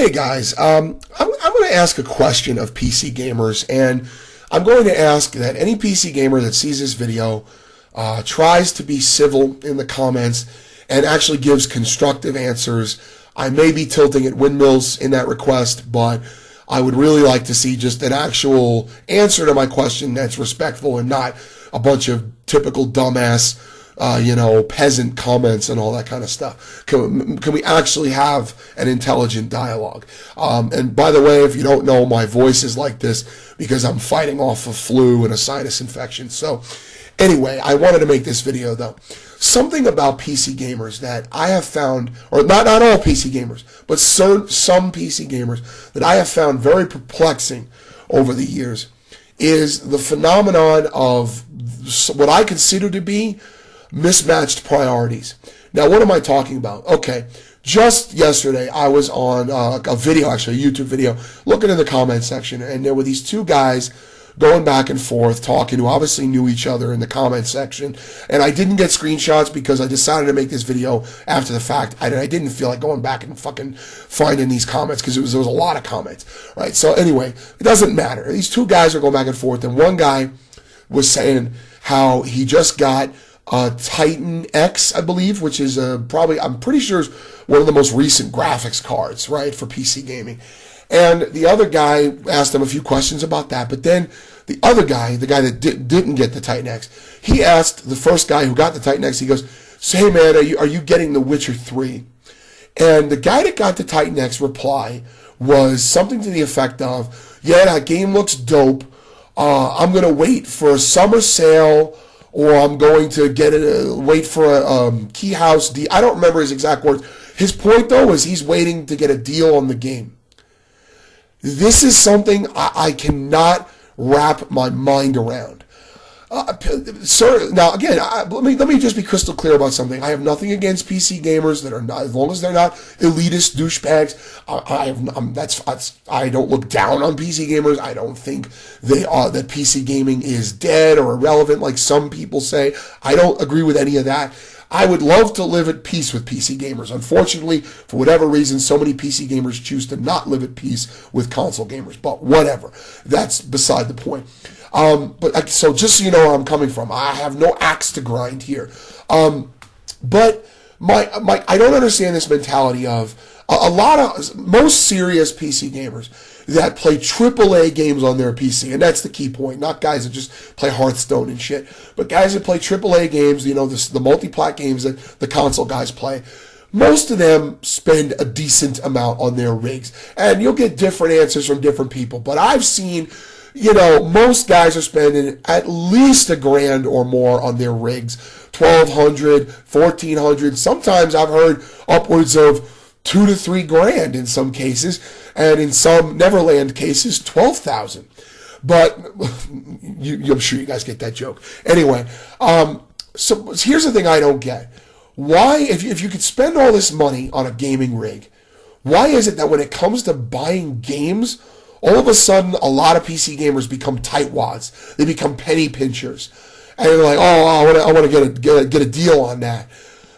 Hey guys, I'm going to ask a question of PC gamers, and I'm going to ask that any PC gamer that sees this video tries to be civil in the comments and actually gives constructive answers. I may be tilting at windmills in that request, but I would really like to see just an actual answer to my question that's respectful and not a bunch of typical dumbass peasant comments and all that kind of stuff. Can we actually have an intelligent dialogue? And by the way, if you don't know, my voice is like this because I'm fighting off a flu and a sinus infection. So anyway, I wanted to make this video though. Something about PC gamers that I have found, or not all PC gamers, but some PC gamers that I have found very perplexing over the years is the phenomenon of what I consider to be mismatched priorities. Now, what am I talking about? Okay, just yesterday I was on a video, actually a YouTube video, looking in the comment section, and there were these two guys going back and forth talking who obviously knew each other in the comment section, and I didn't get screenshots because I decided to make this video after the fact. I didn't feel like going back and fucking finding these comments because there was a lot of comments, right? So anyway, it doesn't matter. These two guys are going back and forth, and one guy was saying how he just got Titan X, I believe, which is probably, I'm pretty sure, is one of the most recent graphics cards, right, for PC gaming. And the other guy asked him a few questions about that, but then the other guy, the guy that didn't get the Titan X, he asked the first guy who got the Titan X, he goes, so, hey man, are you getting The Witcher 3? And the guy that got the Titan X reply was something to the effect of, yeah, that game looks dope, I'm going to wait for a summer sale, or I'm going to wait for a key house deal. I don't remember his exact words. His point, though, is he's waiting to get a deal on the game. This is something I cannot wrap my mind around. Sir, now again, let me just be crystal clear about something. I have nothing against PC gamers that are not, as long as they're not elitist douchebags. I don't look down on PC gamers. I don't think that PC gaming is dead or irrelevant like some people say. I don't agree with any of that. I would love to live at peace with PC gamers. Unfortunately, for whatever reason, so many PC gamers choose to not live at peace with console gamers. But whatever. That's beside the point. So just so you know where I'm coming from, I have no axe to grind here. But I don't understand this mentality of most serious PC gamers that play AAA games on their PC, and that's the key point, not guys that just play Hearthstone and shit, but guys that play AAA games, the multi-plat games that the console guys play. Most of them spend a decent amount on their rigs, and you'll get different answers from different people, but I've seen, most guys are spending at least $1,000 or more on their rigs, $1,200, $1,400. Sometimes I've heard upwards of $2,000 to $3,000 in some cases, and in some Neverland cases, $12,000. But I'm sure you guys get that joke. Anyway, so here's the thing I don't get: why, if you could spend all this money on a gaming rig, why is it that when it comes to buying games, all of a sudden a lot of PC gamers become tightwads? They become penny pinchers, and they're like, "Oh, I want to get a deal on that."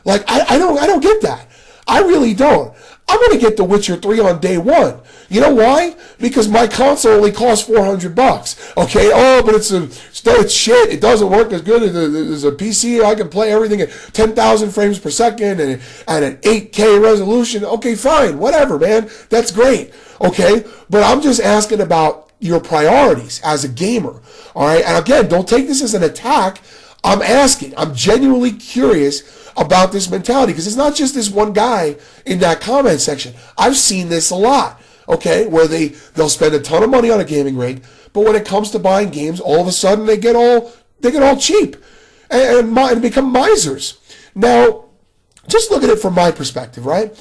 Like I don't get that. I really don't. I'm going to get The Witcher 3 on day one. You know why? Because my console only costs $400. Okay? Oh, but it's shit. It doesn't work as good as a PC. I can play everything at 10,000 frames per second and an 8K resolution. Okay, fine. Whatever, man. That's great. Okay? But I'm just asking about your priorities as a gamer. All right? And again, don't take this as an attack. I'm asking. I'm genuinely curious about this mentality, because it's not just this one guy in that comment section. I've seen this a lot, okay, where they'll spend a ton of money on a gaming rig, but when it comes to buying games, all of a sudden they get all cheap and become misers. Now, just look at it from my perspective, right?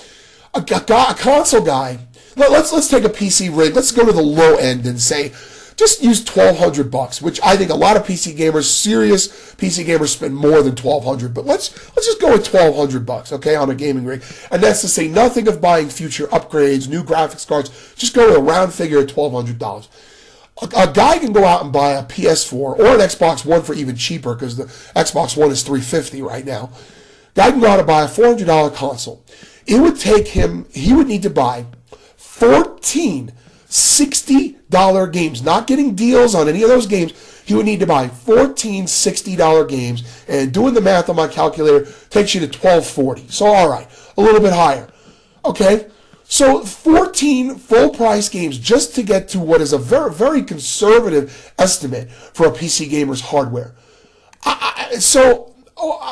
A console guy. Let's take a PC rig. Let's go to the low end and say, just use $1,200, which I think a lot of PC gamers, serious PC gamers, spend more than $1,200. But let's just go with $1,200, okay, on a gaming rig. And that's to say nothing of buying future upgrades, new graphics cards. Just go to a round figure of $1,200. A guy can go out and buy a PS4 or an Xbox One for even cheaper, because the Xbox One is $350 right now. Guy can go out and buy a $400 console. It would take him, he would need to buy 14 $60 games, not getting deals on any of those games. He would need to buy 14 $60 games, and doing the math on my calculator takes you to $12.40. So, all right, a little bit higher. Okay, so 14 full-price games just to get to what is a very, very conservative estimate for a PC gamer's hardware. So,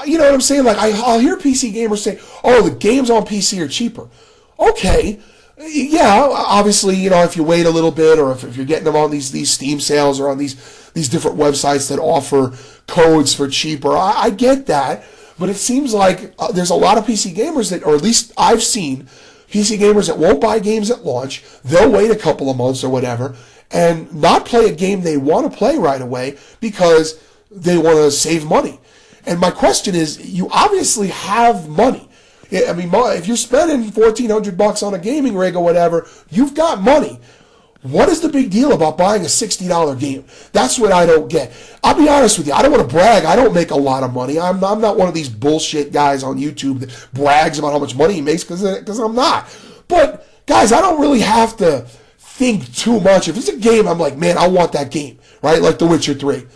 you know what I'm saying? Like, I'll hear PC gamers say, oh, the games on PC are cheaper. Okay. Yeah, obviously, you know, if you wait a little bit, or if you're getting them on these Steam sales or on these different websites that offer codes for cheaper, I get that. But it seems like there's a lot of PC gamers that, or at least I've seen, PC gamers that won't buy games at launch. They'll wait a couple of months or whatever and not play a game they want to play right away because they want to save money. And my question is, you obviously have money. I mean, if you're spending $1,400 on a gaming rig or whatever, you've got money. What is the big deal about buying a $60 game? That's what I don't get. I'll be honest with you. I don't want to brag. I don't make a lot of money. I'm not one of these bullshit guys on YouTube that brags about how much money he makes, because I'm not. But, guys, I don't really have to think too much. If it's a game, I'm like, man, I want that game, right? Like The Witcher 3.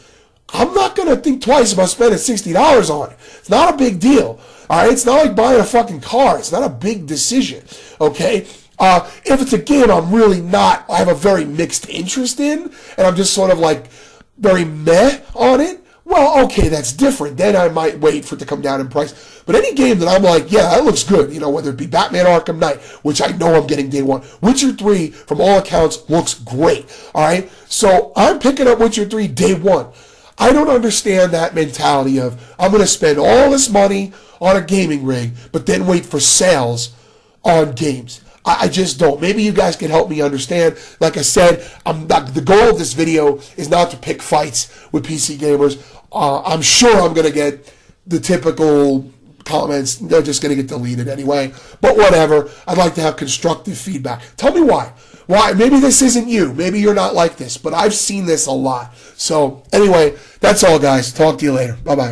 I'm not going to think twice about spending $60 on it. It's not a big deal. All right, it's not like buying a fucking car. It's not a big decision, okay? If it's a game I have a very mixed interest in, and I'm just sort of like very meh on it, well, okay, that's different. Then I might wait for it to come down in price. But any game that I'm like, yeah, that looks good, you know, whether it be Batman Arkham Knight, which I know I'm getting day one. Witcher 3, from all accounts, looks great, all right? So I'm picking up Witcher 3 day one. I don't understand that mentality of, I'm going to spend all this money on a gaming rig, but then wait for sales on games. I just don't. Maybe you guys can help me understand. Like I said, the goal of this video is not to pick fights with PC gamers. I'm sure I'm going to get the typical comments. They're just going to get deleted anyway. But whatever. I'd like to have constructive feedback. Tell me why. Why? Maybe this isn't you. Maybe you're not like this. But I've seen this a lot. So anyway, that's all, guys. Talk to you later. Bye-bye.